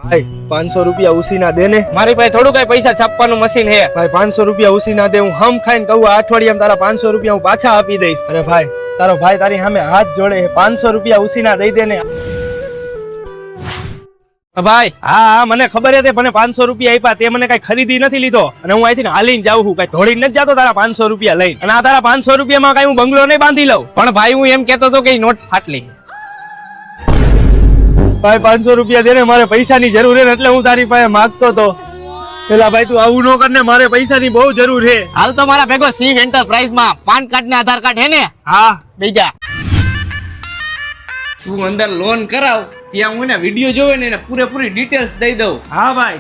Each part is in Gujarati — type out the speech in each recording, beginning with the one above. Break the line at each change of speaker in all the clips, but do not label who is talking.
ભાઈ 500 રૂપિયા ઉસીના દે ને.
મારી પાસે થોડું કઈ પૈસા છાપવાનું મશીન હે.
ભાઈ 500 રૂપિયા ઉસીના દે. હું હમ ખાઈને કહું આ અઠવાડિયામાં તારા 500 રૂપિયા હું પાછા આપી દઈશ. અરે ભાઈ તારો ભાઈ તારી સામે હાથ જોડે 500 રૂપિયા ઉસીના દઈ દે ને.
ભાઈ
હા મને ખબર હતી મને 500 રૂપિયા આપ્યા તે મને કઈ ખરીદી નથી લીધો અને હું અહીંથી હાલીને જાઉં છું કઈ ધોડીને નથી જતો તારા 500 રૂપિયા લઈને. અને આ તારા 500 રૂપિયામાં કઈ હું બંગલો નહીં બાંધી લઉં.
પણ ભાઈ હું એમ કેતો હતો કે નોટ ફાટલી.
ભાઈ 500 રૂપિયા દે ને મારે પૈસાની જરૂર છે એટલે હું તારી પાસે માંગતો હતો. પેલા ભાઈ તું આવું ન કર ને મારે પૈસાની બહુ જરૂર છે.
હાલ તો મારા ભેગો શિવ એન્ટરપ્રાઇઝ માં પાન કાર્ડ ને આધાર કાર્ડ હે ને.
હા
બીજા તું અંદર લોન કરાવ ત્યાં હું વિડીયો જોવે ને પૂરેપૂરી ડિટેલ્સ દઈ દઉં.
હા ભાઈ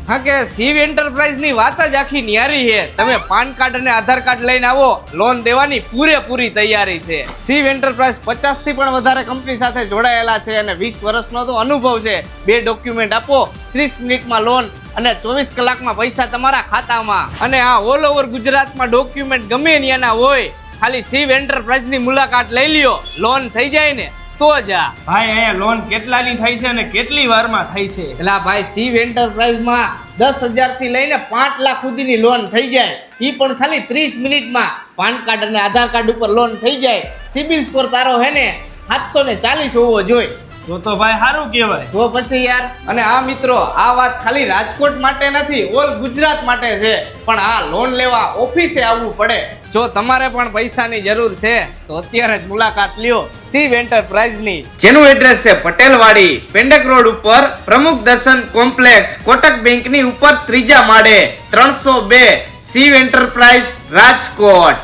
હા કે શિવ એન્ટરપ્રાઇઝ ની વાત જ આખી ન્યારી છે. તમે પાન કાર્ડ અને આધાર કાર્ડ લઈને આવો લોન દેવાની પૂરેપૂરી તૈયારી છે. શિવ એન્ટરપ્રાઇઝ 50 થી પણ વધારે કંપની સાથે જોડાયેલા છે અને 20 વર્ષનો તો અનુભવ છે. 2 ડોક્યુમેન્ટ આપો 30 મિનિટમાં લોન અને 24 કલાકમાં પૈસા તમારા ખાતામાં. અને આ ઓલ ઓવર ગુજરાતમાં ડોક્યુમેન્ટ ગમે ત્યાંના હોય ખાલી શિવ એન્ટરપ્રાઇઝ ની મુલાકાત લઈ લ્યો લોન થઈ જાય ને તો જા.
ભાઈ અહીંયા લોન કેટલાની થઈ છે અને કેટલી વારમાં થઈ છે?
એટલે ભાઈ શિવ એન્ટરપ્રાઇઝ માં 10,000 થી લઈને 5 લાખ સુધીની લોન થઈ જાય. ઈ પણ ખાલી 30 મિનિટમાં પાન કાર્ડ અને આધાર કાર્ડ ઉપર લોન થઈ જાય. સિબિલ સ્કોર તારો હે ને 740 હોવો જોઈએ.
તો ભાઈ સારું કહેવાય.
તો પછી યાર. અને આ મિત્રો આ વાત ખાલી રાજકોટ માટે નથી ઓલ ગુજરાત માટે છે. પણ આ લોન લેવા ઓફિસે આવવું પડે. જો તમારે પણ પૈસાની જરૂર છે તો અત્યારે જ મુલાકાત લ્યો શિવ એન્ટરપ્રાઇઝ ની. જેનું એડ્રેસ છે પટેલવાડી પેંડક રોડ ઉપર પ્રમુખ દર્શન કોમ્પ્લેક્સ કોટક બેંક ની ઉપર 3જા માળે 302 શિવ એન્ટરપ્રાઇઝ રાજકોટ.